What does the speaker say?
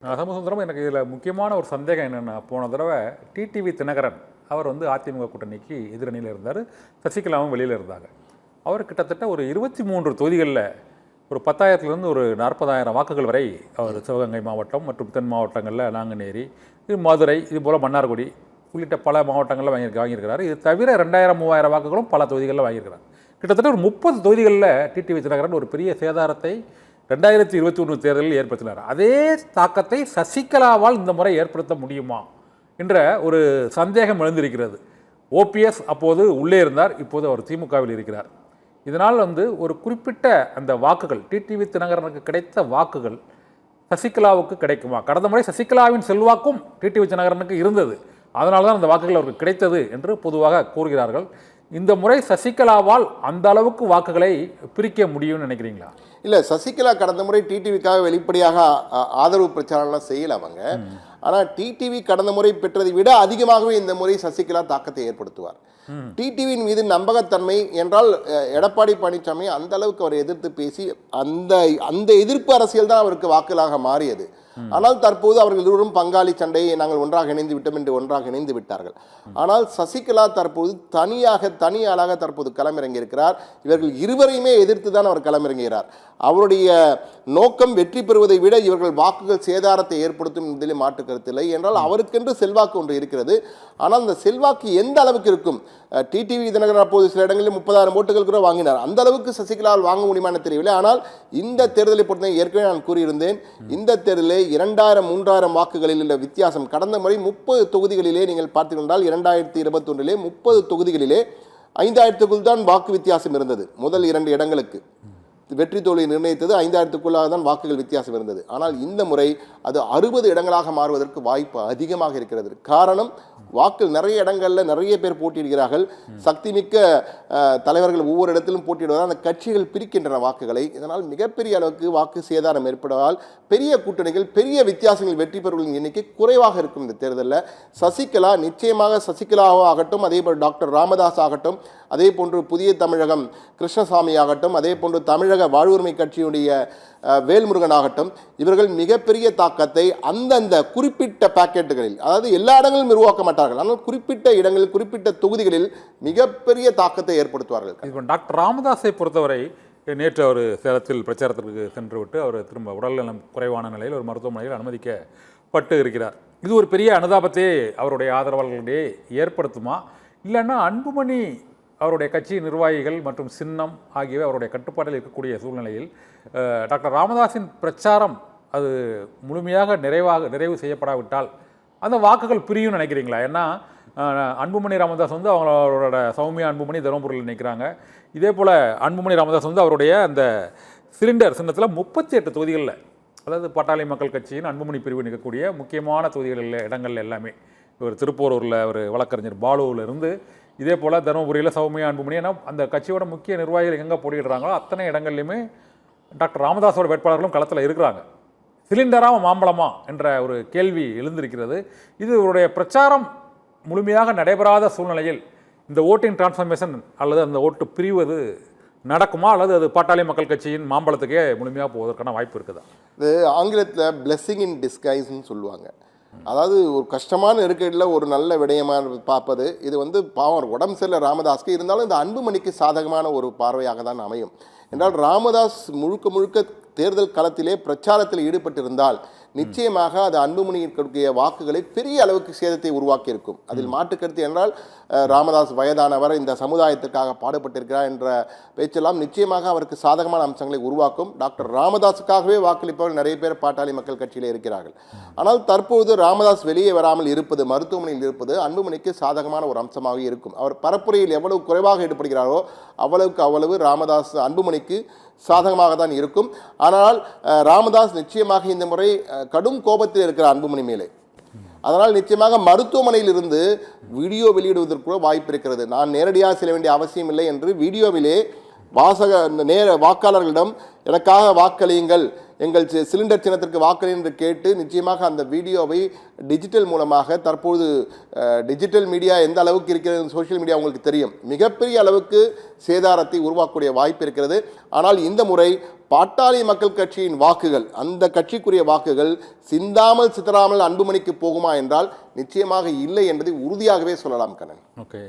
சமூகசுந்தரம், எனக்கு இதில் முக்கியமான ஒரு சந்தேகம் என்னென்னா, போன தடவை டிடிவி தினகரன் அவர் அதிமுக கூட்டணிக்கு எதிரணியில் இருந்தார், சசிகலாவும் வெளியில் இருந்தாங்க. அவர் கிட்டத்தட்ட ஒரு 23 தொகுதிகளில் ஒரு 10,000லேருந்து ஒரு 40,000 வாக்குகள் வரை அவர் சிவகங்கை மாவட்டம் மற்றும் தென் மாவட்டங்களில் நாங்குநேரி, இது மதுரை, இது போல் மன்னார்குடி உள்ளிட்ட பல மாவட்டங்களில் வாங்கியிருக்கிறார். இது தவிர 2,000-3,000 வாக்குகளும் பல தொகுதிகளில் வாங்கியிருக்கிறார். கிட்டத்தட்ட ஒரு 30 தொகுதிகளில் டிடிவி தினகரன் ஒரு பெரிய சேதாரத்தை 2021 தேர்தலில் ஏற்படுத்தினார். அதே தாக்கத்தை சசிகலாவால் இந்த முறை ஏற்படுத்த முடியுமா என்ற ஒரு சந்தேகம் எழுந்திருக்கிறது. ஓபிஎஸ் அப்போது உள்ளே இருந்தார், இப்போது அவர் திமுகவில் இருக்கிறார். இதனால் ஒரு குறிப்பிட்ட அந்த வாக்குகள், டிடிவி தினகரனுக்கு கிடைத்த வாக்குகள் சசிகலாவுக்கு கிடைக்குமா? கடந்த முறை சசிகலாவின் செல்வாக்கும் டிடிவி தினகரனுக்கு இருந்தது, அதனால தான் அந்த வாக்குகள் அவருக்கு கிடைத்தது என்று பொதுவாக கூறுகிறார்கள். இந்த முறை சசிகலாவால் அந்த அளவுக்கு வாக்குகளை பிரிக்க முடியும்னு நினைக்கிறீங்களா? இல்லை, சசிகலா கடந்த முறை டிடிவிக்காக வெளிப்படையாக ஆதரவு பிரச்சாரம்லாம் செய்யலை அவங்க. ஆனால் டிடிவி கடந்த முறை பெற்றதை விட அதிகமாகவே இந்த முறை சசிகலா தாக்கத்தை ஏற்படுத்துவார். டிடிவியின் மீது நம்பகத்தன்மை என்றால் எடப்பாடி பழனிசாமி அந்த அளவுக்கு அவர் எதிர்த்து பேசி அந்த எதிர்ப்பு அரசியல் தான் அவருக்கு வாக்குகளாக மாறியது. ஆனால் தற்போது அவர்கள் இருவரும் பங்காளி சண்டையை நாங்கள் ஒன்றாக இணைந்து விட்டோம் என்று ஒன்றாக இணைந்து விட்டார்கள். ஆனால் சசிகலா தற்போது தனி ஆளாக தற்போது களமிறங்கி இருக்கிறார். இவர்கள் இருவரையுமே எதிர்த்து தான் அவர் களமிறங்குகிறார். அவருடைய நோக்கம் வெற்றி பெறுவதை விட இவர்கள் வாக்குகள் சேதாரத்தை ஏற்படுத்தும் என்பதிலே மாற்று கருத்தில்லை. என்றால் அவருக்கென்று செல்வாக்கு ஒன்று இருக்கிறது. ஆனால் அந்த செல்வாக்கு எந்த அளவுக்கு இருக்கும்? டிடிவி தினகரன் அப்போது சில இடங்களில் 30,000 ஓட்டுகள் கூட வாங்கினார். அந்த அளவுக்கு சசிகலாவால் வாங்க முடியுமான்னு தெரியவில்லை. ஆனால் இந்த தேர்தலை பொறுத்த ஏற்கனவே நான் கூறியிருந்தேன், இந்த தேர்தலில் 2,000-3,000 வாக்குகளில் உள்ள வித்தியாசம் கடந்த முறை 30 தொகுதிகளிலே நீங்கள் பார்த்துக்கொண்டால் 2021 30 தொகுதிகளிலே 5,000க்குள் தான் வாக்கு வித்தியாசம் இருந்தது. முதல் 2 இடங்களுக்கு வெற்றி தோல்வி நிர்ணயித்தது 5,000க்குள்ளாக தான் வாக்குகள் வித்தியாசம் இருந்தது. ஆனால் இந்த முறை அது 60 இடங்களாக மாறுவதற்கு வாய்ப்பு அதிகமாக இருக்கிறது. காரணம், வாக்குகள் நிறைய இடங்களில் நிறைய பேர் போட்டியிடுகிறார்கள். சக்தி மிக்க தலைவர்கள் ஒவ்வொரு இடத்திலும் போட்டியிடுவதால் அந்த கட்சிகள் பிரிக்கின்றன வாக்குகளை. இதனால் மிகப்பெரிய அளவுக்கு வாக்கு சேதாரம் ஏற்படுவதால் பெரிய கூட்டணிகள், பெரிய வித்தியாசங்கள் வெற்றி பெறுவர்களின் எண்ணிக்கை குறைவாக இருக்கும். இந்த தேர்தலில் சசிகலா நிச்சயமாக, சசிகலாவாகட்டும், அதே போல் டாக்டர் ராமதாஸ் ஆகட்டும், அதே போன்று புதிய தமிழகம் கிருஷ்ணசாமி ஆகட்டும், அதே போன்று தமிழக வாழ்வுரிமை கட்சியுடைய வேல்முருகன் ஆகட்டும், இவர்கள் மிகப்பெரிய தாக்கத்தை அந்தந்த குறிப்பிட்ட பாக்கெட்டுகளில், அதாவது எல்லா இடங்களிலும் உருவாக்க மாட்டார்கள், ஆனால் குறிப்பிட்ட இடங்களில் குறிப்பிட்ட தொகுதிகளில் மிகப்பெரிய தாக்கத்தை ஏற்படுத்துவார்கள். இப்போ டாக்டர் ராமதாஸை பொறுத்தவரை நேற்று அவர் சேலத்தில் பிரச்சாரத்திற்கு சென்றுவிட்டு அவர் திரும்ப உடல்நலம் குறைவான நிலையில் ஒரு மருத்துவமனையில் அனுமதிக்கப்பட்டு இருக்கிறார். இது ஒரு பெரிய அனுதாபத்தை அவருடைய ஆதரவாளர்களிடையே ஏற்படுத்துமா? இல்லைன்னா அன்புமணி அவருடைய கட்சி நிர்வாகிகள் மற்றும் சின்னம் ஆகியவை அவருடைய கட்டுப்பாட்டில் இருக்கக்கூடிய சூழ்நிலையில் டாக்டர் ராமதாஸின் பிரச்சாரம் அது முழுமையாக நிறைவு செய்யப்படாவிட்டால் அந்த வாக்குகள் பிரியும் நினைக்கிறீங்களா? ஏன்னா அன்புமணி ராமதாஸ் அவங்களோட சௌமியா அன்புமணி தருமபுரியில் நிற்கிறாங்க. இதே போல் அன்புமணி ராமதாஸ் அவருடைய அந்த சிலிண்டர் சின்னத்தில் 38 தொகுதிகளில், அதாவது பாட்டாளி மக்கள் கட்சியின் அன்புமணி பிரிவு நிற்கக்கூடிய முக்கியமான தொகுதிகளில் இடங்கள் எல்லாமே, ஒரு திருப்பூரூரில் ஒரு வழக்கறிஞர் பாலுவில் இருந்து, இதே போல் தருமபுரியில் சௌமியா அன்புமணி, ஏன்னா அந்த கட்சியோட முக்கிய நிர்வாகிகள் எங்கே போட்டிடுறாங்களோ அத்தனை இடங்கள்லையுமே டாக்டர் ராமதாஸோட வேட்பாளர்களும் களத்தில் இருக்கிறாங்க. சிலிண்டரா மாம்பழமா என்ற ஒரு கேள்வி எழுந்திருக்கிறது. இது இவருடைய பிரச்சாரம் முழுமையாக நடைபெறாத சூழ்நிலையில் இந்த ஓட்டிங் டிரான்ஸ்ஃபர்மேஷன் அல்லது அந்த ஓட்டு பிரிவது நடக்குமா, அல்லது அது பாட்டாளி மக்கள் கட்சியின் மாம்பழத்துக்கே முழுமையாக போவதற்கான வாய்ப்பு இருக்குதா? இது ஆங்கிலத்தில் பிளெஸிங் இன் டிஸ்கைஸ்ன்னு சொல்லுவாங்க. அதாவது ஒரு கஷ்டமான நெருக்கடியில் ஒரு நல்ல விடயமாக பார்ப்பது. இது பாவம் உடம்பு சரியில்லை ராமதாஸ்க்கு, இருந்தாலும் இந்த அன்புமணிக்கு சாதகமான ஒரு பார்வையாக தான் அமையும். என்றால் ராமதாஸ் முழுக்க தேர்தல் களத்திலே பிரச்சாரத்தில் ஈடுபட்டிருந்தால் நிச்சயமாக அது அன்புமணியிற்குரிய வாக்குகளை பெரிய அளவுக்கு சேதத்தை உருவாக்கி இருக்கும். அதில் மாற்றுக்கருத்து. என்றால் ராமதாஸ் வயதானவர், இந்த சமுதாயத்திற்காக பாடுபட்டிருக்கிறார் என்ற பேச்செல்லாம் நிச்சயமாக அவருக்கு சாதகமான அம்சங்களை உருவாக்கும். டாக்டர் ராமதாஸுக்காகவே வாக்களிப்பவர்கள் நிறைய பேர் பாட்டாளி மக்கள் கட்சியில் இருக்கிறார்கள். ஆனால் தற்போது ராமதாஸ் வெளியே வராமல் இருப்பது, மருத்துவமனையில் இருப்பது அன்புமணிக்கு சாதகமான ஒரு அம்சமாக இருக்கும். அவர் பரப்புரையில் எவ்வளவு குறைவாக ஈடுபடுகிறாரோ அவ்வளவு ராமதாஸ் அன்புமணிக்கு சாதகமாக தான் இருக்கும். ஆனால் ராமதாஸ் நிச்சயமாக இந்த முறை கடும் கோபத்தில் இருக்கிறார் அன்புமணி மேலே. அதனால் நிச்சயமாக மருத்துவமனையில் இருந்து வீடியோ வெளியிடுவதற்கு கூட வாய்ப்பு இருக்கிறது. நான் நேரடியாக செல்ல வேண்டிய அவசியம் இல்லை என்று வீடியோவிலே வாக்காளர்களிடம் எனக்காக வாக்களியுங்கள் எங்கள் சிலிண்டர் சின்னத்திற்கு வாக்களி என்று கேட்டு நிச்சயமாக அந்த வீடியோவை டிஜிட்டல் மூலமாக தற்போது டிஜிட்டல் மீடியா எந்த அளவுக்கு இருக்கிறது, சோஷியல் மீடியா உங்களுக்கு தெரியும், மிகப்பெரிய அளவுக்கு சேதாரத்தை உருவாக்கக்கூடிய வாய்ப்பு இருக்கிறது. ஆனால் இந்த முறை பாட்டாளி மக்கள் கட்சியின் வாக்குகள், அந்த கட்சிக்குரிய வாக்குகள் சிந்தாமல் சிதறாமல் அன்புமணிக்கு போகுமா என்றால் நிச்சயமாக இல்லை என்பதை உறுதியாகவே சொல்லலாம் கண்ணன். ஓகே.